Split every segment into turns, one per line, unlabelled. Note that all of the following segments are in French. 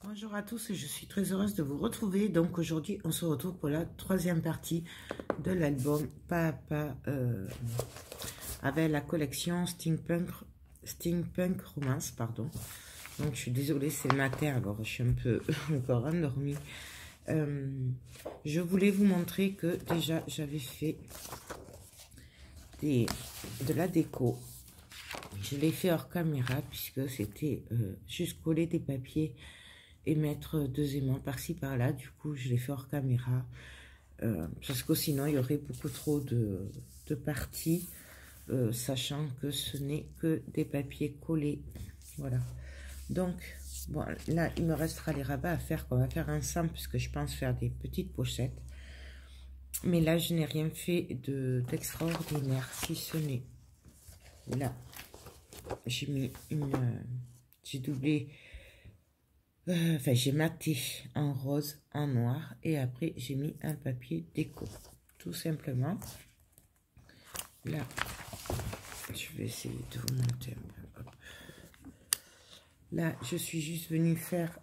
Bonjour à tous, je suis très heureuse de vous retrouver. Donc aujourd'hui, on se retrouve pour la troisième partie de l'album Pas à Pas avec la collection Steampunk Romance, pardon. Donc je suis désolée, c'est le matin, alors je suis un peu encore endormie. Je voulais vous montrer que déjà j'avais fait de la déco. Je l'ai fait hors caméra puisque c'était juste coller des papiers et mettre deux aimants par-ci par-là. Du coup, je l'ai fait hors caméra parce que sinon, il y aurait beaucoup trop de parties, sachant que ce n'est que des papiers collés. Voilà. Donc, bon, là, il me restera les rabats à faire, qu'on va faire ensemble, puisque je pense faire des petites pochettes. Mais là, je n'ai rien fait d'extraordinaire, si ce n'est là. J'ai mis j'ai doublé. Enfin, j'ai maté en rose, en noir, et après j'ai mis un papier déco, tout simplement. Là, je vais essayer de vous monter un peu. Hop. Là, je suis juste venue faire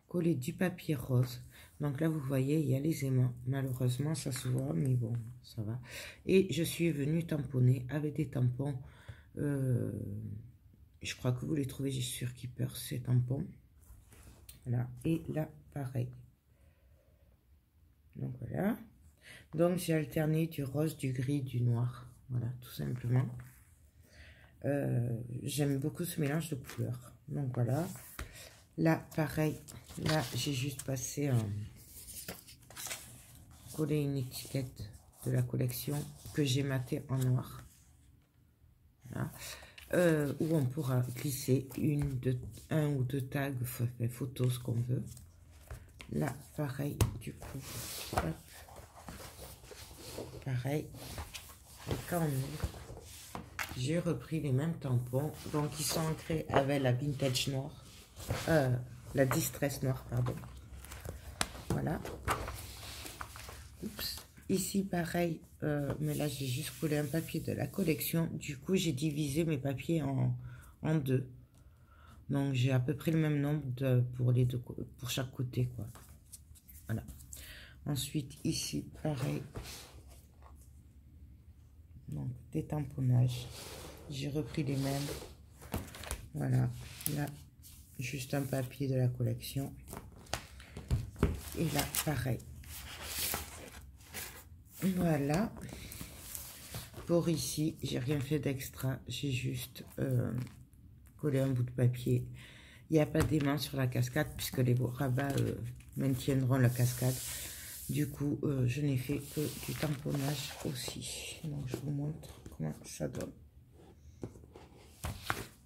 coller du papier rose. Donc là, vous voyez, il y a les aimants. Malheureusement, ça se voit, mais bon, ça va. Et je suis venue tamponner avec des tampons. Je crois que vous les trouvez sur Keeper, ces tampons. Voilà, et là, pareil. Donc voilà. Donc j'ai alterné du rose, du gris, du noir. Voilà, tout simplement. J'aime beaucoup ce mélange de couleurs. Donc voilà. Là, pareil. Là, j'ai juste passé coller une étiquette de la collection que j'ai matée en noir. Voilà. Où on pourra glisser un ou deux tags, photos, ce qu'on veut. Là, pareil, du coup, hop, pareil. Et quand on ouvre, j'ai repris les mêmes tampons. Donc, ils sont ancrés avec la vintage noire, la distress noire, pardon. Voilà. Oups. Ici, pareil, mais là, j'ai juste collé un papier de la collection. Du coup, j'ai divisé mes papiers en deux. Donc, j'ai à peu près le même nombre pour chaque côté, quoi. Voilà. Ensuite, ici, pareil. Donc, des tamponnages. J'ai repris les mêmes. Voilà. Là, juste un papier de la collection. Et là, pareil. Voilà. Pour ici, j'ai rien fait d'extra. J'ai juste collé un bout de papier. Il n'y a pas d'aimant sur la cascade puisque les rabats maintiendront la cascade. Du coup, je n'ai fait que du tamponnage aussi. Donc, je vous montre comment ça donne.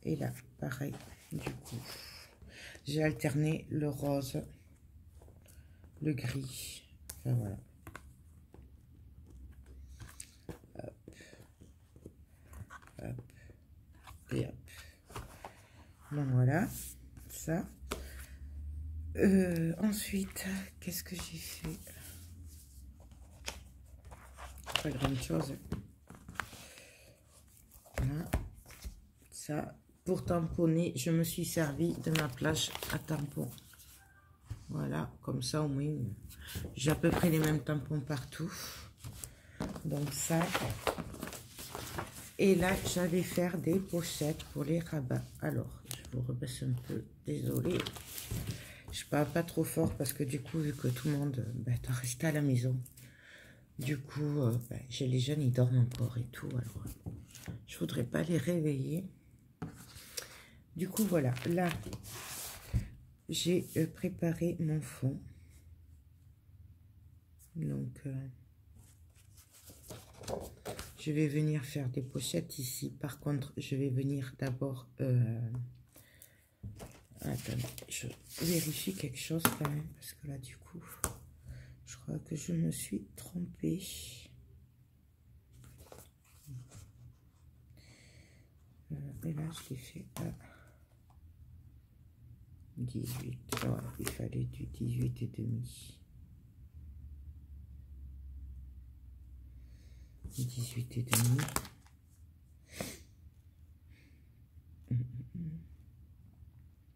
Et là, pareil, du coup, j'ai alterné le rose, le gris. Enfin, voilà. Hop. Hop. Et hop. Donc, voilà, ça. Ensuite, qu'est-ce que j'ai fait? Pas grand chose. Voilà. Ça, pour tamponner, je me suis servi de ma plage à tampons. Voilà, comme ça au moins, j'ai à peu près les mêmes tampons partout. Donc ça. Et là, j'allais faire des pochettes pour les rabats. Alors, je vous rebaisse un peu, désolée. Je parle pas trop fort parce que du coup, vu que tout le monde est resté à la maison, du coup, j'ai les jeunes, ils dorment encore et tout. Alors, je voudrais pas les réveiller. Du coup, voilà. Là, j'ai préparé mon fond. Donc, je vais venir faire des pochettes ici. Par contre, je vais venir d'abord... attendez, je vérifie quelque chose quand même. Parce que là, du coup, je crois que je me suis trompée. Et là, je l'ai fait à 18. Voilà, il fallait du 18 et demi. 18 et demi.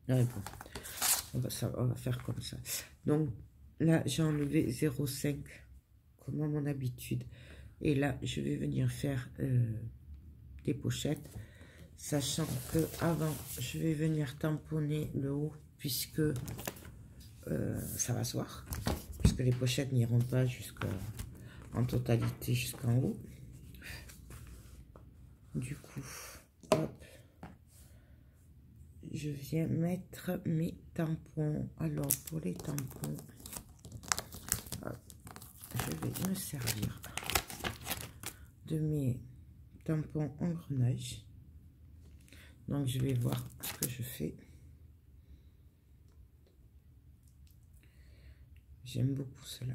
Ouais, bon. On va faire comme ça. Donc là, j'ai enlevé 0,5 comme à mon habitude. Et là, je vais venir faire des pochettes. Sachant que avant, je vais venir tamponner le haut puisque ça va se voir. Puisque les pochettes n'iront pas en totalité jusqu'en haut. Du coup, hop, je viens mettre mes tampons. Alors, pour les tampons, hop, je vais me servir de mes tampons engrenages. Donc, je vais voir ce que je fais. J'aime beaucoup cela.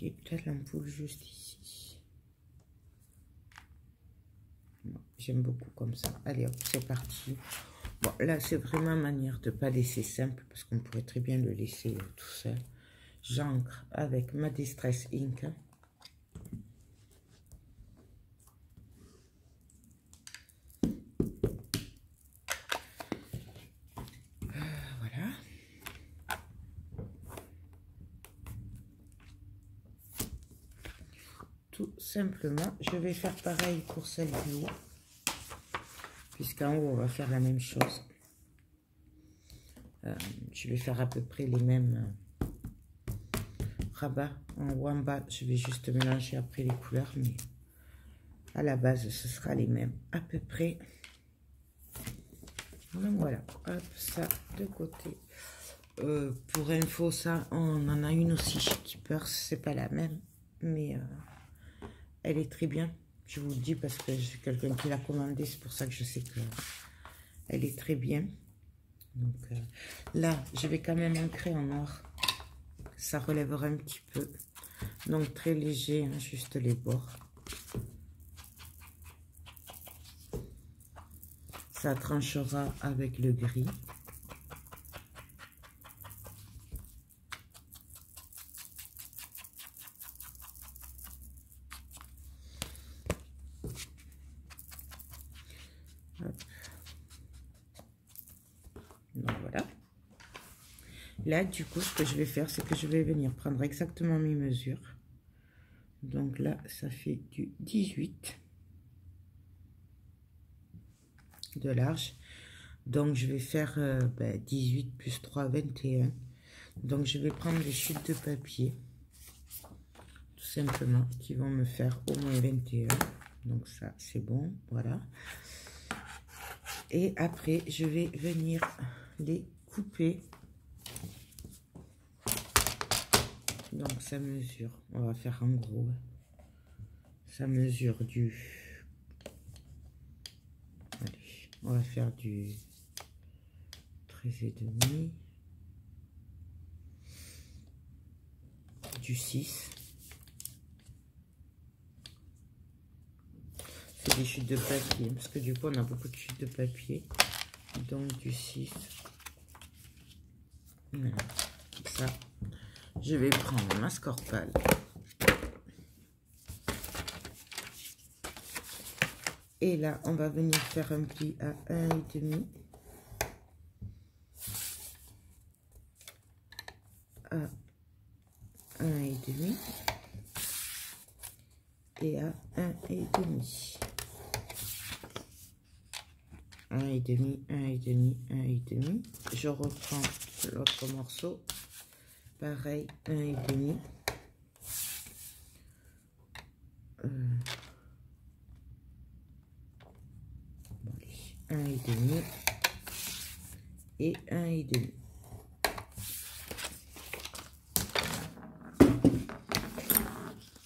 Et peut-être l'ampoule juste ici. J'aime beaucoup comme ça. Allez hop, c'est parti. Bon, là, c'est vraiment manière de ne pas laisser simple parce qu'on pourrait très bien le laisser tout seul. J'encre avec ma Distress Ink. Voilà. Tout simplement, je vais faire pareil pour celle du haut. Puisqu'en haut, on va faire la même chose. Je vais faire à peu près les mêmes rabats. En haut, en bas, je vais juste mélanger après les couleurs. Mais à la base, ce sera les mêmes à peu près. Donc voilà, hop, ça de côté. Pour info, ça, on en a une aussi chez Keepers. C'est pas la même, mais elle est très bien. Je vous le dis parce que j'ai quelqu'un qui l'a commandé. C'est pour ça que je sais que elle est très bien. Donc là, je vais quand même ancrer en noir. Ça relèvera un petit peu. Donc très léger, hein, juste les bords. Ça tranchera avec le gris. Hop. Donc voilà. Là, du coup, ce que je vais faire, c'est que je vais venir prendre exactement mes mesures. Donc là, ça fait du 18 de large. Donc, je vais faire 18 plus 3, 21. Donc, je vais prendre des chutes de papier, tout simplement, qui vont me faire au moins 21. Donc, ça, c'est bon, voilà. Et après, je vais venir les couper. Donc, ça mesure, on va faire en gros, ça mesure du... Allez, on va faire du 13,5, du 6. C'est des chutes de papier, parce que du coup, on a beaucoup de chutes de papier. Donc, du 6. Voilà, ça. Je vais prendre ma scorpale. Et là, on va venir faire un pli à 1,5. À 1,5. Et à 1,5. 1,5, 1,5, 1,5. Je reprends l'autre morceau. Pareil, 1,5. 1,5 et 1,5.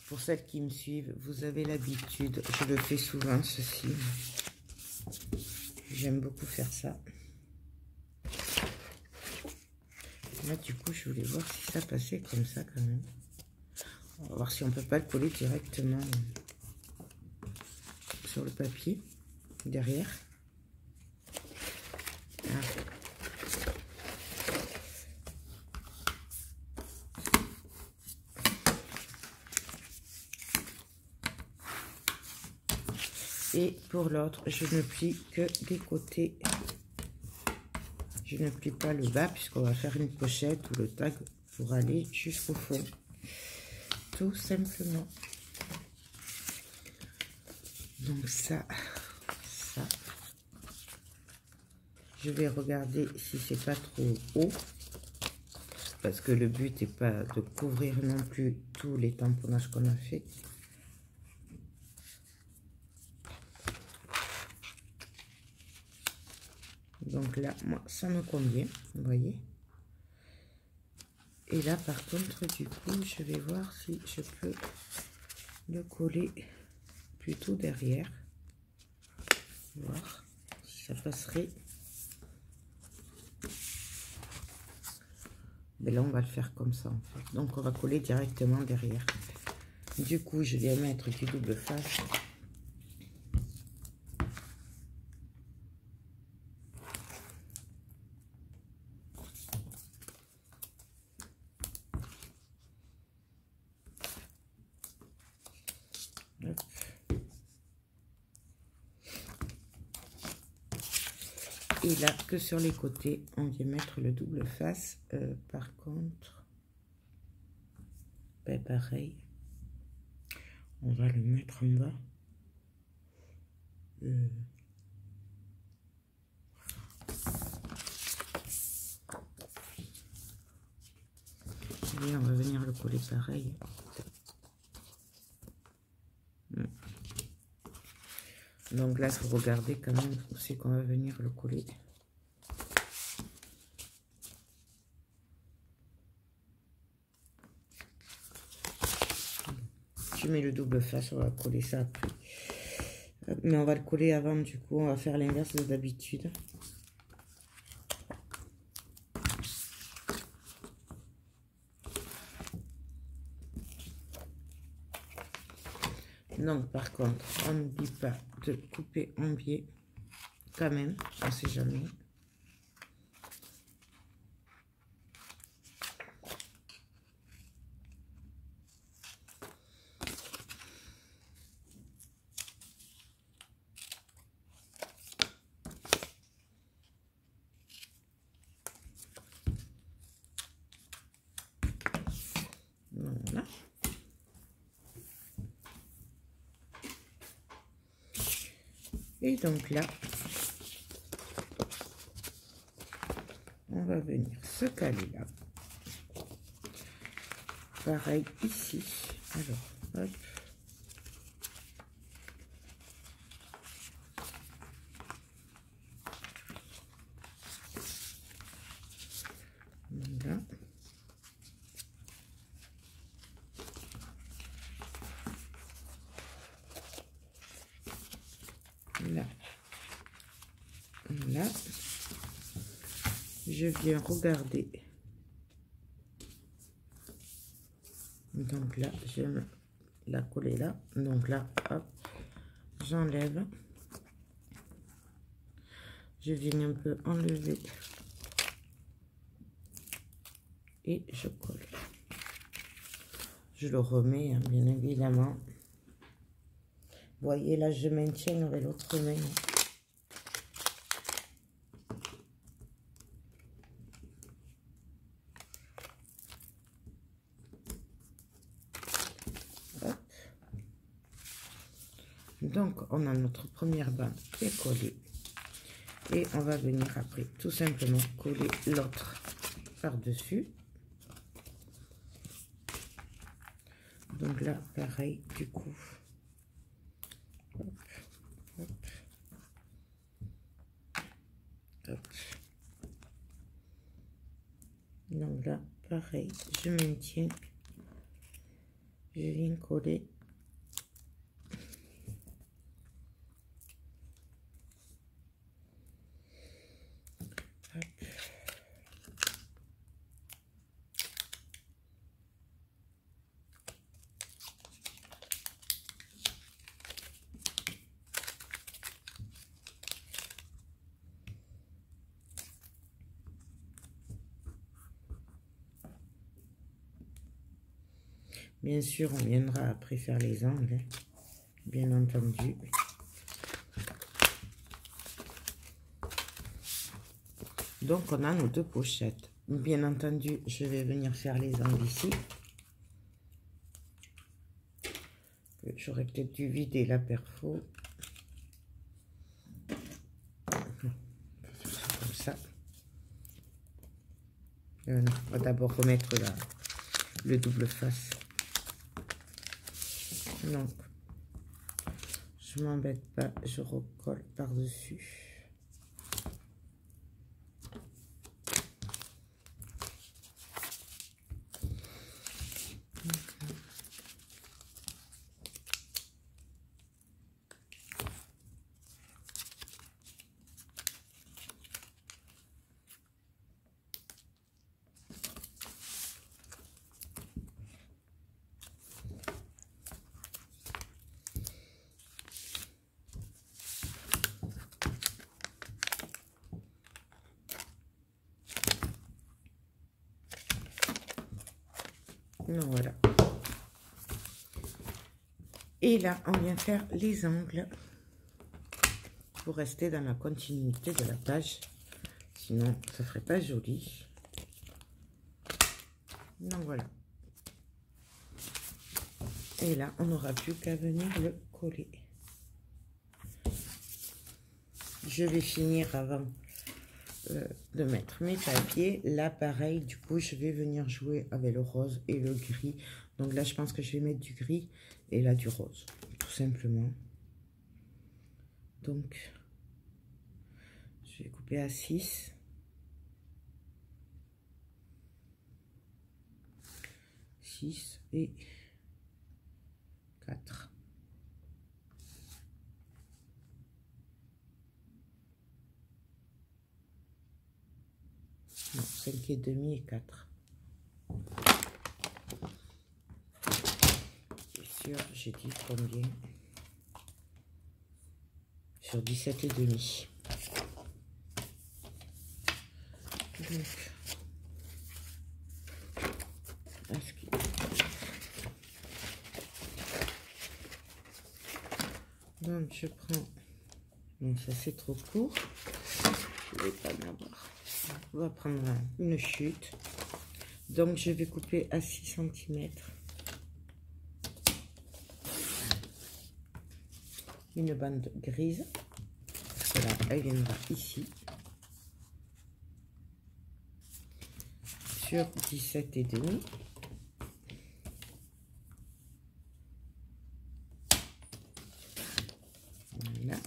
Pour celles qui me suivent, vous avez l'habitude, je le fais souvent ceci. J'aime beaucoup faire ça. Là, du coup, je voulais voir si ça passait comme ça quand même. On va voir si on peut pas le coller directement sur le papier derrière. Ah. Et pour l'autre, je ne plie que des côtés. Je ne plie pas le bas puisqu'on va faire une pochette ou le tag pour aller jusqu'au fond. Tout simplement. Donc ça. Je vais regarder si c'est pas trop haut. Parce que le but n'est pas de couvrir non plus tous les tamponnages qu'on a fait. Donc là, moi, ça me convient, vous voyez. Et là, par contre, du coup, je vais voir si je peux le coller plutôt derrière. Voir si ça passerait. Mais là, on va le faire comme ça, en fait. Donc, on va coller directement derrière. Du coup, je vais mettre du double face. Hop. Et là, que sur les côtés, on vient mettre le double face. Par contre, ben pareil, on va le mettre en bas. Et on va venir le coller pareil. Donc là, il faut regarder quand même où c'est qu'on va venir le coller. Je mets le double face, on va coller ça après. Mais on va le coller avant, du coup, on va faire l'inverse de d'habitude. Donc, par contre, on n'oublie pas de couper en biais, quand même, on ne sait jamais. Voilà. Et donc là, on va venir se caler là. Pareil ici. Alors, hop. Voilà. Là. Là. Je viens regarder. Donc là, je vais la coller là. Donc là, hop, j'enlève. Je viens un peu enlever. Et je colle. Je le remets, hein, bien évidemment. Vous voyez, là, je maintiens avec l'autre main. Hop. Donc, on a notre première bande qui est collée. Et on va venir après, tout simplement, coller l'autre par-dessus. Donc là, pareil, du coup. Hop, hop, hop. Donc là, pareil, je maintiens. Je viens coller. Hop. Bien sûr, on viendra après faire les angles, bien entendu. Donc, on a nos deux pochettes. Bien entendu, je vais venir faire les angles ici. J'aurais peut-être dû vider la perfo. Comme ça. On va d'abord remettre le double face. Donc, je m'embête pas, je recolle par-dessus. Donc voilà. Et là, on vient faire les angles pour rester dans la continuité de la page. Sinon, ça ferait pas joli. Donc voilà. Et là, on n'aura plus qu'à venir le coller. Je vais finir avant de mettre mes papiers. Là, pareil, du coup, je vais venir jouer avec le rose et le gris. Donc là, je pense que je vais mettre du gris et là, du rose, tout simplement. Donc, je vais couper à 6. 6 et 4. Non, 5 et demi et 4. C'est sûr, j'ai dit combien? Sur 17 et demi. Donc, je prends... Non, ça c'est trop court. Je vais pas en avoir. On va prendre une chute. Donc, je vais couper à 6 cm. Une bande grise. Parce que là, elle viendra ici. Sur 17 et demi. Voilà.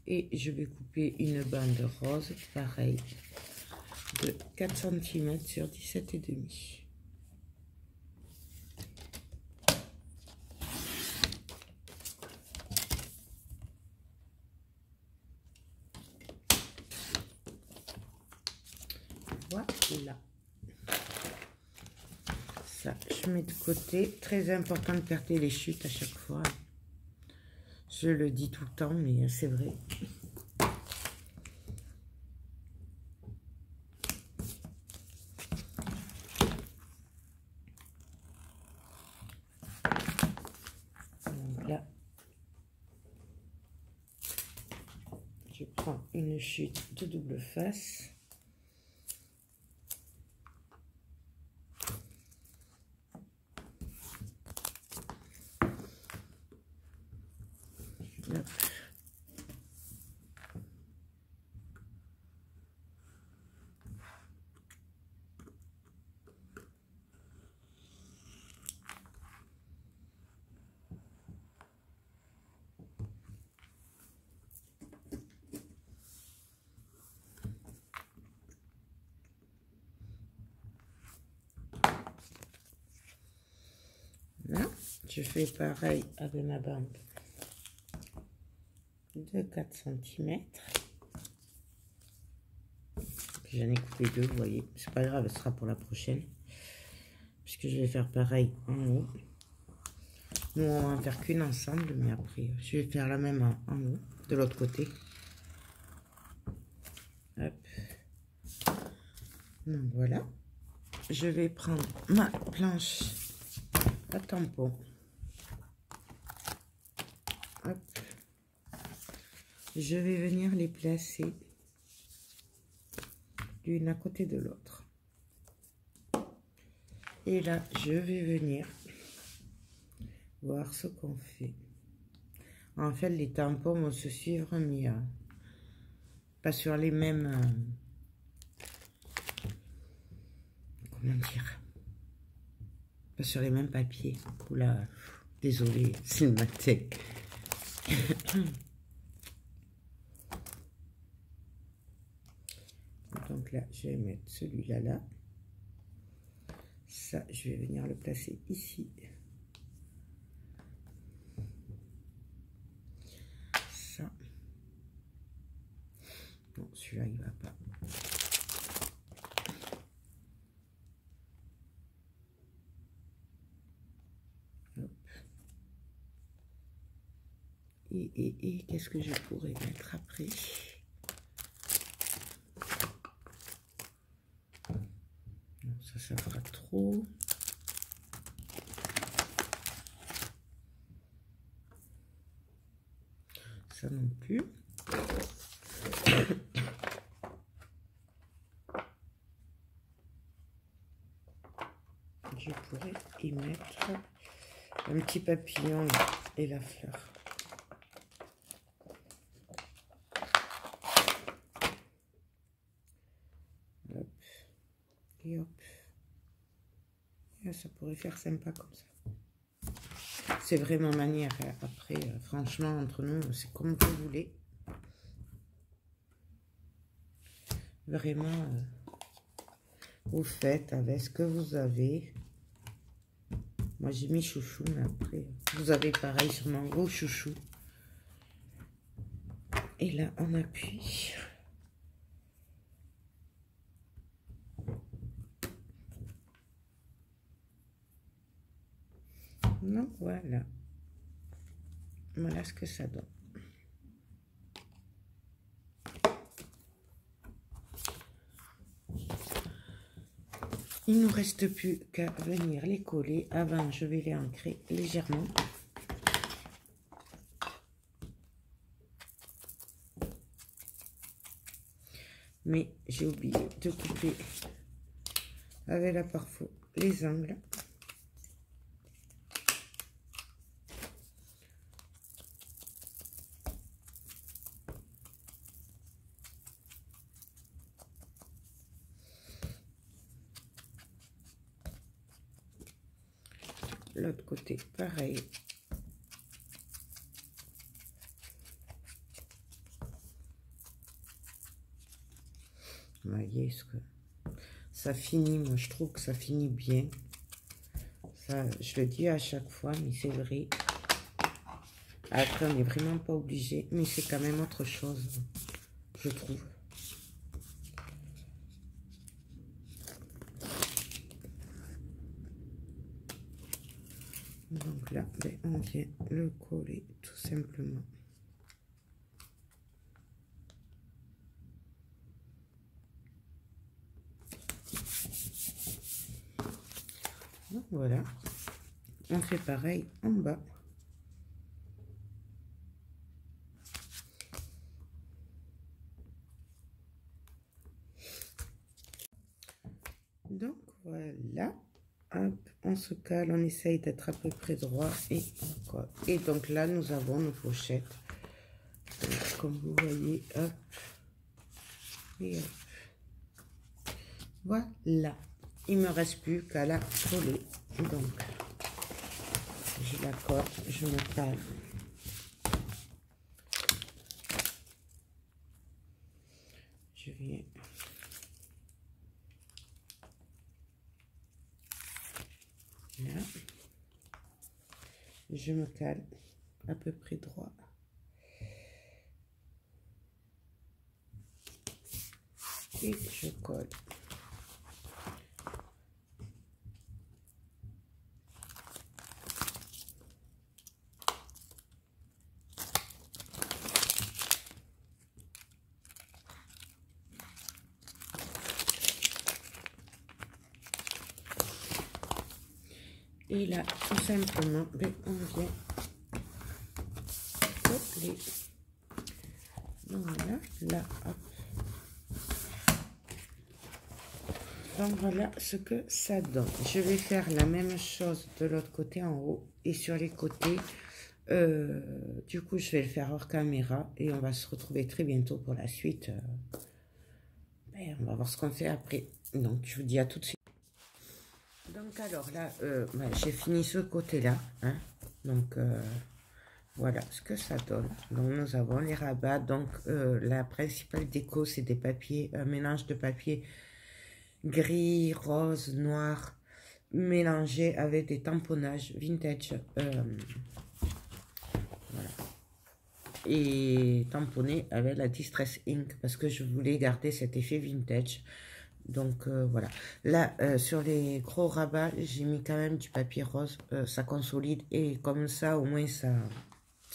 Et je vais couper une bande rose, pareil, de 4 cm sur 17 et demi. Voilà. Ça, je mets de côté. Très important de perdre les chutes à chaque fois. Je le dis tout le temps, mais c'est vrai. Donc là, je prends une chute de double face. Hop. Là, je fais pareil avec ma bande de 4 cm. J'en ai coupé 2, vous voyez. C'est pas grave, ce sera pour la prochaine. Puisque je vais faire pareil en haut. Nous, on va en faire qu'une ensemble, mais après, je vais faire la même en haut, de l'autre côté. Hop. Donc voilà. Je vais prendre ma planche à tampon. Hop. Je vais venir les placer l'une à côté de l'autre. Et là, je vais venir voir ce qu'on fait. En fait, les tampons vont se suivre, mais pas sur les mêmes... comment dire? Pas sur les mêmes papiers. Oula, désolée, c'est ma tête. Donc là, je vais mettre celui-là là. Ça, je vais venir le placer ici. Ça. Non, celui-là, il va pas. Hop. Et qu'est-ce que je pourrais mettre après? Non, ça fera trop. Ça non plus. Je pourrais y mettre un petit papillon et la fleur. Hop. Et hop. Et ça pourrait faire sympa comme ça. C'est vraiment manière. Après, franchement, entre nous, c'est comme vous voulez. Vraiment, vous faites avec ce que vous avez. Moi, j'ai mis chouchou, mais après, vous avez pareil sûrement vos chouchous. Et là, on appuie. Donc, voilà. Voilà ce que ça donne. Il ne nous reste plus qu'à venir les coller. Avant, je vais les ancrer légèrement. Mais j'ai oublié de couper avec la parfum les angles. L'autre côté, pareil. Vous voyez ce que ça finit, moi je trouve que ça finit bien. Ça, je le dis à chaque fois, mais c'est vrai. Après, on n'est vraiment pas obligé, mais c'est quand même autre chose, je trouve. Donc là, on vient le coller tout simplement. Donc voilà, on fait pareil en bas. Donc voilà, hop, on se cale, on essaye d'être à peu près droit et on colle. Et donc là, nous avons nos pochettes. Donc, comme vous voyez, hop, et hop. Voilà, il me reste plus qu'à la coller. Donc, je la colle, je me cale. Je viens. Là. Je me cale à peu près droit. Et je colle. Et là, tout simplement, on vient coller. Voilà, là, hop. Donc voilà ce que ça donne. Je vais faire la même chose de l'autre côté en haut et sur les côtés. Du coup, je vais le faire hors caméra et on va se retrouver très bientôt pour la suite. On va voir ce qu'on fait après. Donc, je vous dis à tout de suite. Donc, alors là, j'ai fini ce côté-là. Hein. Donc, voilà ce que ça donne. Donc, nous avons les rabats. Donc, la principale déco, c'est des papiers, un mélange de papier gris, rose, noir, mélangé avec des tamponnages vintage. Voilà. Et tamponné avec la Distress Ink parce que je voulais garder cet effet vintage. Donc voilà. Là, sur les gros rabats, j'ai mis quand même du papier rose. Ça consolide et comme ça, au moins, ça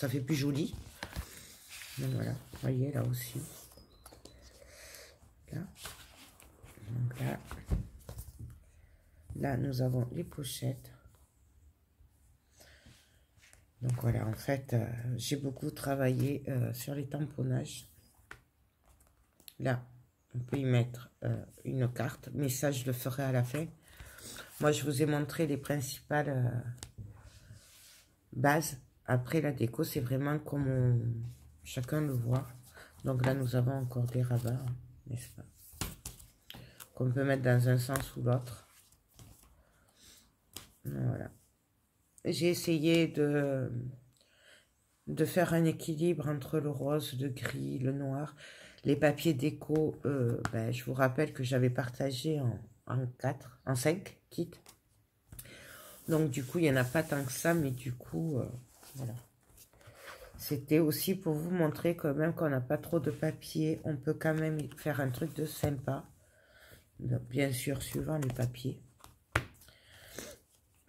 fait plus joli. Donc voilà. Vous voyez, là aussi. Là. Donc là. Là, nous avons les pochettes. Donc voilà, en fait, j'ai beaucoup travaillé sur les tamponnages. Là, on peut y mettre une carte, mais ça, je le ferai à la fin. Moi, je vous ai montré les principales bases. Après, la déco, c'est vraiment comme chacun le voit. Donc là, nous avons encore des rabats, hein, n'est-ce pas? Qu'on peut mettre dans un sens ou l'autre. Voilà. J'ai essayé de faire un équilibre entre le rose, le gris, le noir. Les papiers déco, je vous rappelle que j'avais partagé en 5 kits. Donc du coup, il n'y en a pas tant que ça, mais du coup, voilà. C'était aussi pour vous montrer quand même qu'on n'a pas trop de papier. On peut quand même faire un truc de sympa. Donc, bien sûr, suivant les papiers.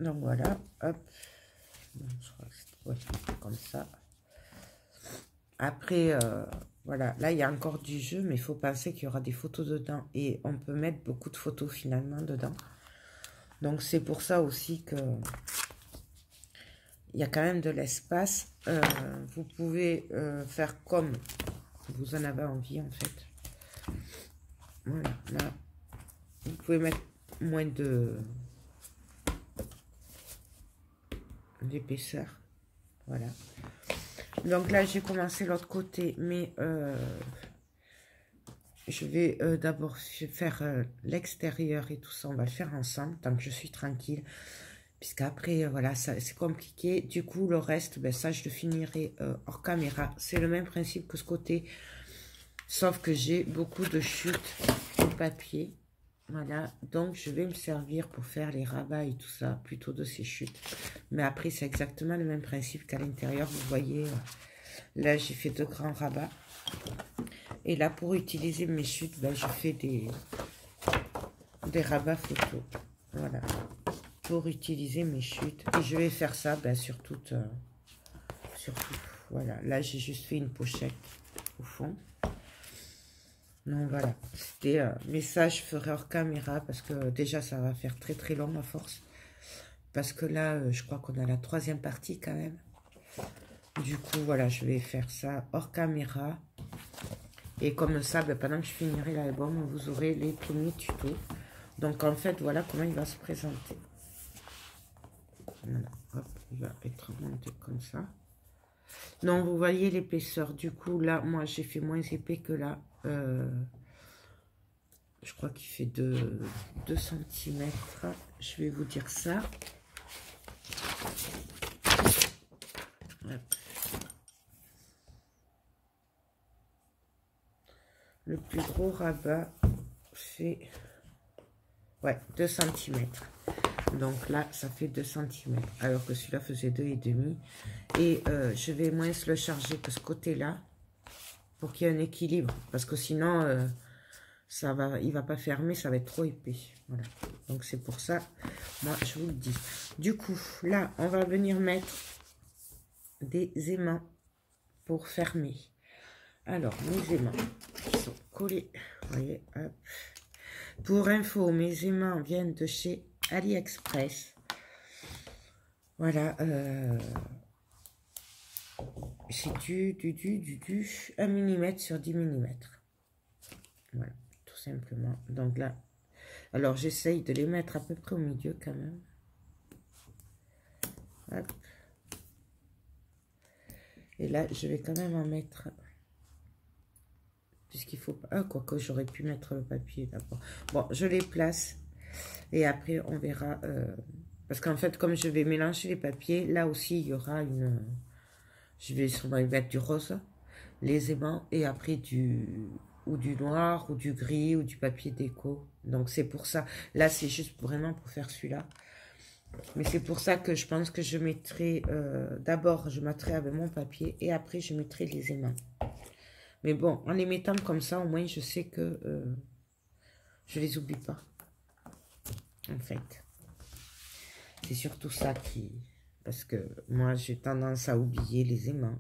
Donc voilà, hop. Donc, je crois que c'est comme ça. Après, voilà, là, il y a encore du jeu, mais il faut penser qu'il y aura des photos dedans. Et on peut mettre beaucoup de photos, finalement, dedans. Donc, c'est pour ça aussi que il y a quand même de l'espace. Vous pouvez faire comme vous en avez envie, en fait. Voilà, là, vous pouvez mettre moins d'épaisseur. Voilà. Donc là, j'ai commencé l'autre côté, mais je vais d'abord faire l'extérieur et tout ça. On va le faire ensemble, tant que je suis tranquille. Puisqu'après, voilà, c'est compliqué. Du coup, le reste, ben, ça, je le finirai hors caméra. C'est le même principe que ce côté. Sauf que j'ai beaucoup de chutes au papier. Voilà, donc je vais me servir pour faire les rabats et tout ça, plutôt de ces chutes. Mais après, c'est exactement le même principe qu'à l'intérieur. Vous voyez, là, j'ai fait 2 grands rabats. Et là, pour utiliser mes chutes, ben, je fais des rabats photos. Voilà, pour utiliser mes chutes. Et je vais faire ça ben, sur tout. Voilà, là, j'ai juste fait une pochette au fond. Donc voilà, c'était mais ça je ferai hors caméra parce que déjà ça va faire très très long à force. Parce que là, je crois qu'on a la 3e partie quand même. Du coup, voilà, je vais faire ça hors caméra. Et comme ça, ben, pendant que je finirai l'album, vous aurez les premiers tutos. Donc en fait, voilà comment il va se présenter. Voilà, hop, il va être monté comme ça. Donc vous voyez l'épaisseur. Du coup, là, moi j'ai fait moins épais que là. Je crois qu'il fait 2 cm. Je vais vous dire ça. Hop. Le plus gros rabat fait 2 cm. Donc là, ça fait 2 cm. Alors que celui-là faisait 2,5. Et je vais moins le charger que ce côté-là. Pour qu'il y ait un équilibre. Parce que sinon, il va pas fermer, ça va être trop épais. Voilà. Donc c'est pour ça, moi je vous le dis. Du coup, là, on va venir mettre des aimants pour fermer. Alors, mes aimants sont collés. Vous voyez, hop. Pour info, mes aimants viennent de chez AliExpress. Voilà. C'est du 1 mm sur 10 mm. Voilà, tout simplement. Donc là, Alors, j'essaye de les mettre à peu près au milieu quand même. Hop. Et là, je vais quand même en mettre... Puisqu'il faut pas... Ah, quoique j'aurais pu mettre le papier d'abord. Bon, je les place. Et après, on verra... parce qu'en fait, comme je vais mélanger les papiers, là aussi, il y aura une... Je vais sûrement y mettre du rose, les aimants, et après ou du noir, ou du gris, ou du papier déco. Donc, c'est pour ça. Là, c'est juste vraiment pour faire celui-là. Mais c'est pour ça que je pense que je mettrai... d'abord, je mettrai avec mon papier, et après, je mettrai les aimants. Mais bon, en les mettant comme ça, au moins, je sais que je les oublie pas. En fait. C'est surtout ça qui... Parce que moi, j'ai tendance à oublier les aimants.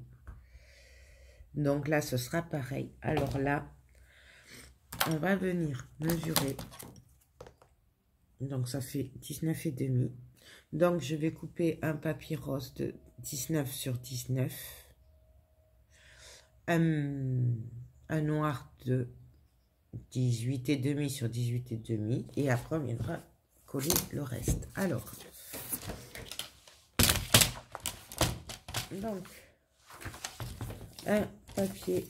Donc là, ce sera pareil. Alors là, on va venir mesurer. Donc, ça fait 19,5. Donc, je vais couper un papier rose de 19 sur 19. Un noir de 18,5 sur 18,5. Et après, on viendra coller le reste. Alors, donc, un papier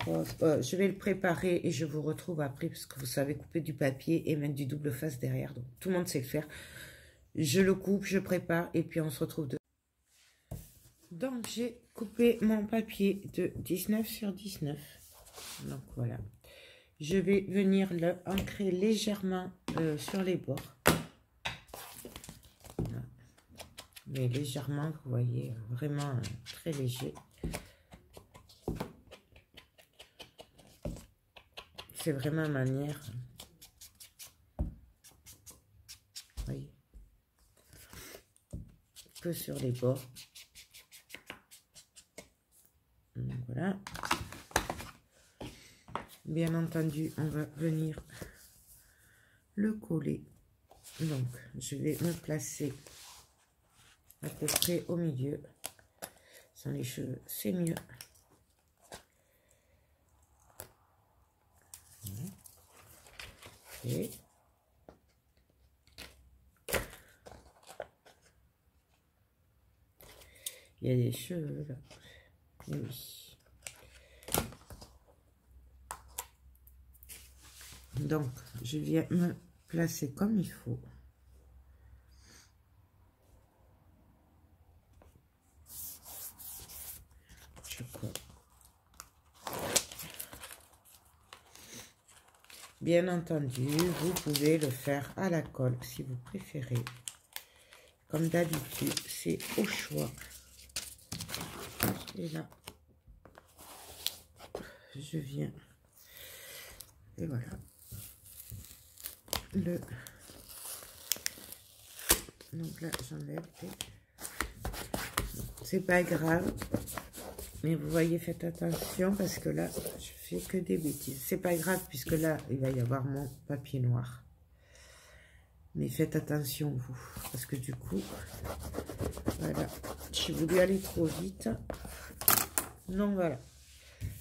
rose. Je vais le préparer et je vous retrouve après parce que vous savez couper du papier et mettre du double face derrière. Donc, tout le monde sait le faire. Je le coupe, je prépare et puis on se retrouve de... Donc, j'ai coupé mon papier de 19 sur 19. Donc, voilà. Je vais venir le ancrer légèrement sur les bords. Voilà. Mais légèrement, vous voyez, vraiment très léger. C'est vraiment manière. Vous voyez. Que sur les bords. Donc, voilà. Bien entendu, on va venir le coller. Donc, je vais me placer à peu près au milieu. Sans les cheveux, c'est mieux. Et il y a des cheveux là. Et oui. Donc, je viens me placer comme il faut. Je colle. Bien entendu, vous pouvez le faire à la colle si vous préférez. Comme d'habitude, c'est au choix. Et là, je viens. Et voilà. Donc là, j'enlève. C'est pas grave. Mais vous voyez, faites attention parce que là, je fais que des bêtises. C'est pas grave puisque là, il va y avoir mon papier noir. Mais faites attention, vous. Parce que du coup, voilà. J'ai voulu aller trop vite. Donc voilà.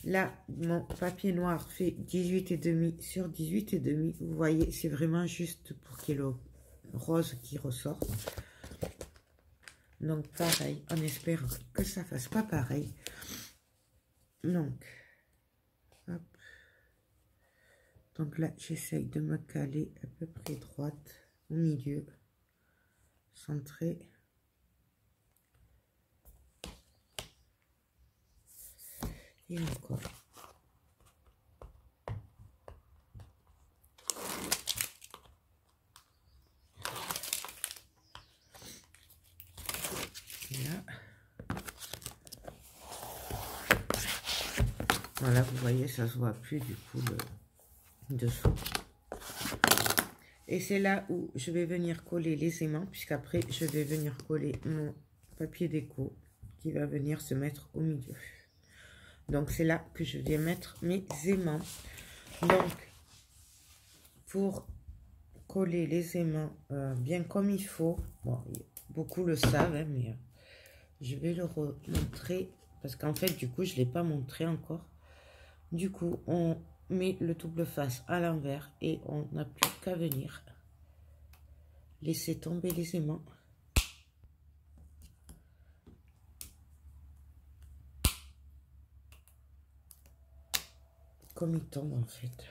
Là, mon papier noir fait 18,5 sur 18,5. Vous voyez, c'est vraiment juste pour qu'il y ait le rose qui ressort. Donc, pareil, on espère que ça fasse pas pareil. Donc, hop. Donc là, j'essaye de me caler à peu près droite au milieu, centré. Et encore. Là. Voilà, vous voyez, ça se voit plus du coup le dessous. Et c'est là où je vais venir coller les aimants, puisqu'après je vais venir coller mon papier déco qui va venir se mettre au milieu. Donc c'est là que je vais mettre mes aimants. Donc pour coller les aimants bien comme il faut, bon, beaucoup le savent, hein, mais je vais le remontrer parce qu'en fait du coup je ne l'ai pas montré encore. Du coup on met le double face à l'envers et on n'a plus qu'à venir laisser tomber les aimants. Comme ils tombent en fait.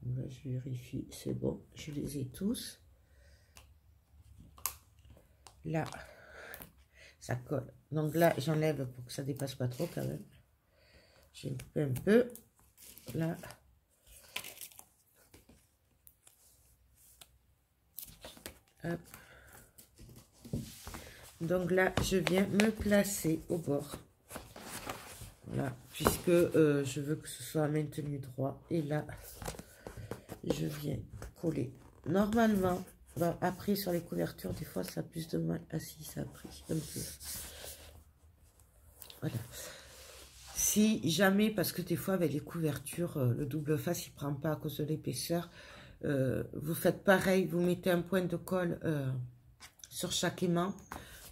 Là, je vérifie, c'est bon, je les ai tous. Là, ça colle. Donc là, j'enlève pour que ça dépasse pas trop quand même. J'ai coupé un peu. Là. Hop. Donc là, je viens me placer au bord. Voilà, puisque je veux que ce soit maintenu droit. Et là, je viens coller. Normalement, bah, après sur les couvertures, des fois ça a plus de mal. Ah si, ça a pris un peu. Voilà. Si jamais, parce que des fois avec les couvertures, le double face il prend pas à cause de l'épaisseur, vous faites pareil, vous mettez un point de colle sur chaque aimant,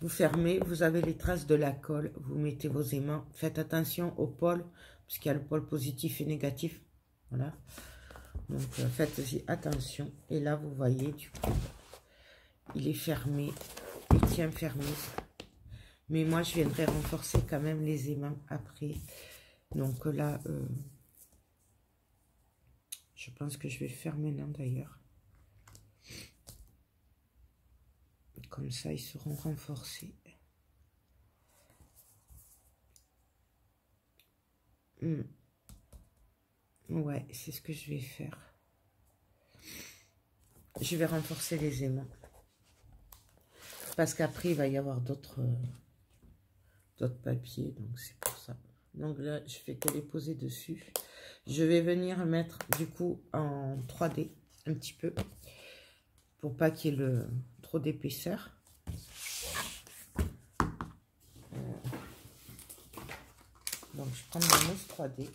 vous fermez, vous avez les traces de la colle, vous mettez vos aimants, faites attention au pôle, puisqu'il y a le pôle positif et négatif, voilà. Donc faites-y attention, et là vous voyez du coup, il est fermé, il tient fermé. Mais moi, je viendrai renforcer quand même les aimants après. Donc là, je pense que je vais le faire maintenant d'ailleurs. Comme ça, ils seront renforcés. Ouais, c'est ce que je vais faire. Je vais renforcer les aimants. Parce qu'après, il va y avoir d'autres papiers. Donc, c'est pour ça. Donc là, je fais que les poser dessus. Je vais venir mettre du coup en 3D un petit peu. Pour pas qu'il y ait trop d'épaisseur. Donc, je prends ma mousse 3D.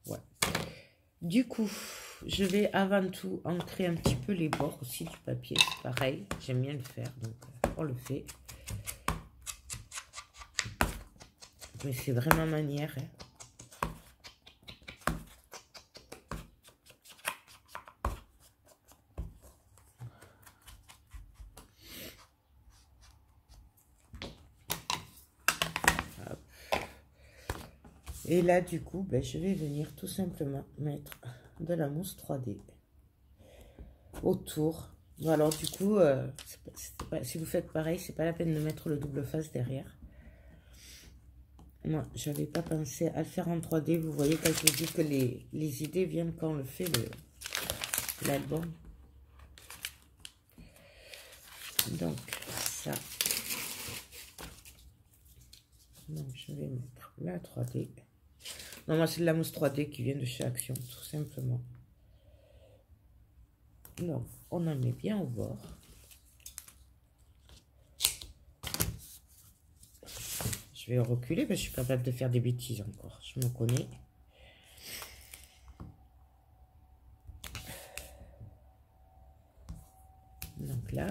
Ouais. Du coup, je vais avant tout ancrer un petit peu les bords aussi du papier. Pareil, j'aime bien le faire, donc on le fait. Mais c'est vraiment manière. Hein. Et là, du coup, ben, je vais venir tout simplement mettre de la mousse 3D autour. Alors, du coup, si vous faites pareil, c'est pas la peine de mettre le double face derrière. Moi, j'avais pas pensé à le faire en 3D. Vous voyez, quand je vous dis que les idées viennent quand on le fait l'album. Donc, ça. Donc, je vais mettre la 3D. Non, moi, c'est de la mousse 3D qui vient de chez Action, tout simplement. Donc, on en met bien au bord. Je vais reculer parce que je suis capable de faire des bêtises encore. Je me connais. Donc là,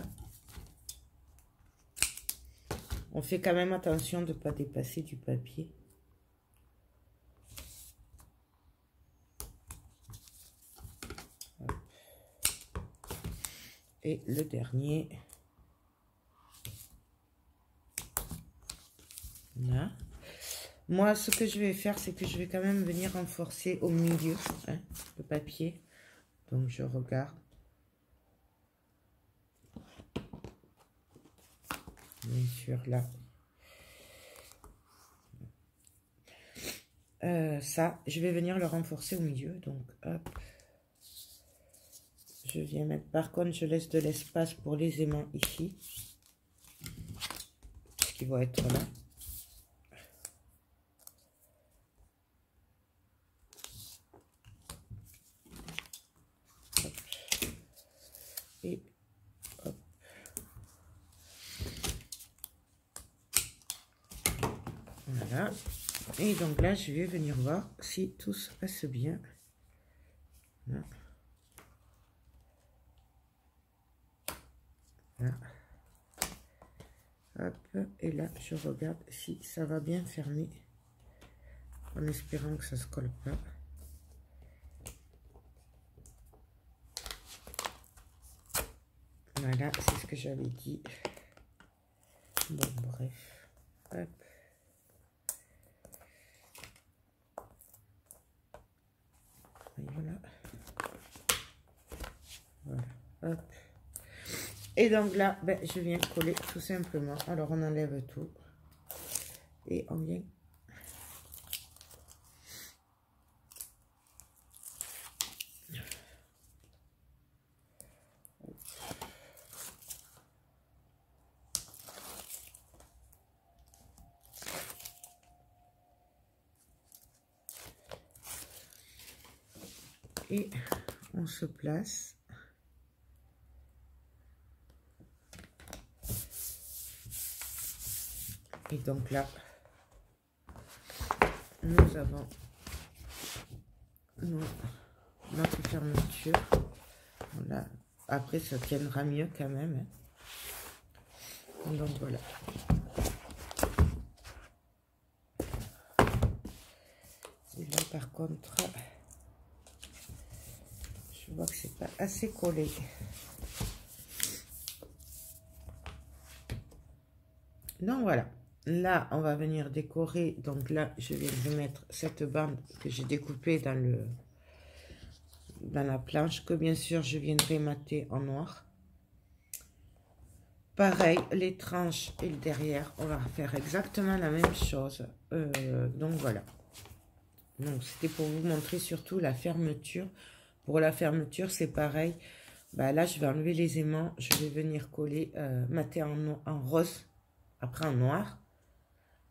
on fait quand même attention de ne pas dépasser du papier. Et le dernier. Là. Moi, ce que je vais faire, c'est que je vais quand même venir renforcer au milieu hein, le papier. Donc, je regarde. Bien sûr, là. Ça, je vais venir le renforcer au milieu. Donc, hop. Je viens mettre... Par contre, je laisse de l'espace pour les aimants ici. Puisqu'ils vont être là. Et hop. Voilà. Et donc là, je vais venir voir si tout se passe bien. Là. Là. Hop. Et là, je regarde si ça va bien fermer. En espérant que ça ne se colle pas. Voilà, c'est ce que j'avais dit. Bon, bref. Hop. Et voilà. Voilà. Hop. Et donc là, ben, je viens coller tout simplement. Alors, on enlève tout. Et on vient... Et on se place. Et donc là, nous avons notre fermeture. Voilà. Après, ça tiendra mieux quand même. Donc voilà. Et là, par contre, je vois que c'est pas assez collé. Donc voilà. Là, on va venir décorer. Donc là, je viens de mettre cette bande que j'ai découpée dans la planche, que bien sûr, je viendrai mater en noir. Pareil, les tranches et le derrière, on va faire exactement la même chose. Donc voilà. Donc c'était pour vous montrer surtout la fermeture. Pour la fermeture, c'est pareil. Bah, là, je vais enlever les aimants. Je vais venir coller, mater en rose, après en noir.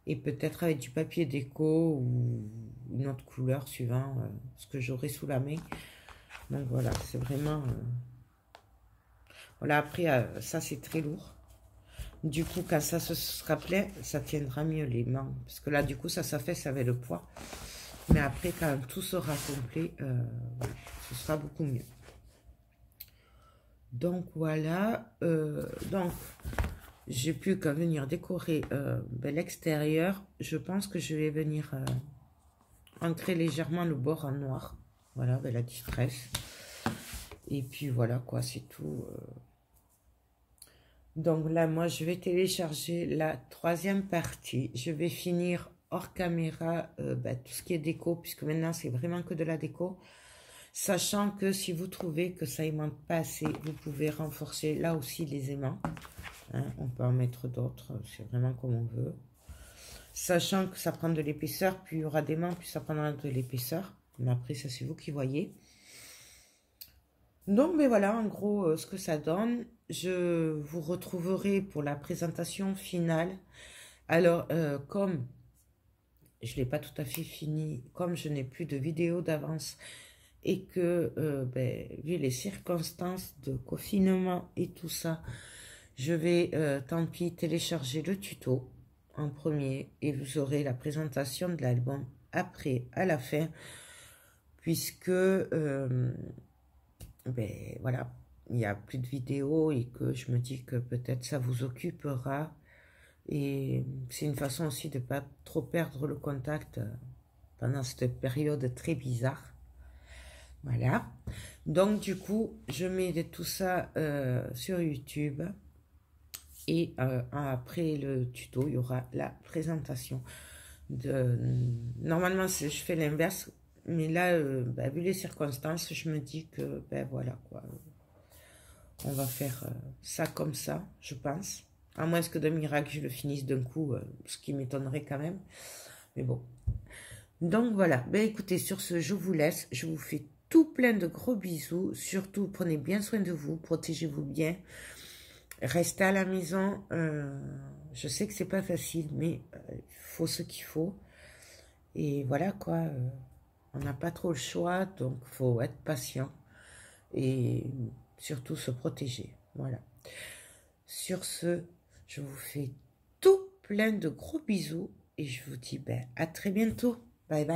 Et peut-être avec du papier déco ou une autre couleur suivant ce que j'aurai sous la main. Donc voilà, c'est vraiment... Voilà, après, ça c'est très lourd. Du coup, quand ça se sera plein, ça tiendra mieux les mains. Parce que là, du coup, ça s'affaisse avec le poids. Mais après, quand tout sera complet, voilà, ce sera beaucoup mieux. Donc voilà, donc j'ai plus qu'à venir décorer ben, l'extérieur. Je pense que je vais venir ancrer légèrement le bord en noir. Voilà, avec la distress. Et puis voilà quoi, c'est tout. Donc là, moi, je vais télécharger la troisième partie. Je vais finir hors caméra ben, tout ce qui est déco, puisque maintenant, c'est vraiment que de la déco. Sachant que si vous trouvez que ça aimante pas assez, vous pouvez renforcer là aussi les aimants. Hein, on peut en mettre d'autres, c'est vraiment comme on veut. Sachant que ça prend de l'épaisseur, plus il y aura d'aimants, plus ça prendra de l'épaisseur. Mais après, ça, c'est vous qui voyez. Donc, mais voilà, en gros, ce que ça donne. Je vous retrouverai pour la présentation finale. Alors, comme je ne l'ai pas tout à fait fini, comme je n'ai plus de vidéo d'avance et que, ben, vu les circonstances de confinement et tout ça, je vais, tant pis, télécharger le tuto en premier et vous aurez la présentation de l'album après, à la fin, puisque, ben, voilà, il n'y a plus de vidéos et que je me dis que peut-être ça vous occupera. Et c'est une façon aussi de ne pas trop perdre le contact pendant cette période très bizarre. Voilà. Donc, du coup, je mets tout ça sur YouTube. Et après le tuto, il y aura la présentation. Normalement, je fais l'inverse. Mais là, bah, vu les circonstances, je me dis que, ben voilà, quoi. On va faire ça comme ça, je pense. À moins que de miracle, je le finisse d'un coup, ce qui m'étonnerait quand même. Mais bon. Donc voilà. Ben écoutez, sur ce, je vous laisse. Je vous fais tout plein de gros bisous. Surtout, prenez bien soin de vous. Protégez-vous bien. Restez à la maison. Je sais que c'est pas facile, mais il faut ce qu'il faut. Et voilà quoi. On n'a pas trop le choix, donc il faut être patient. Et surtout se protéger. Voilà. Sur ce, je vous fais tout plein de gros bisous et je vous dis ben, à très bientôt. Bye bye.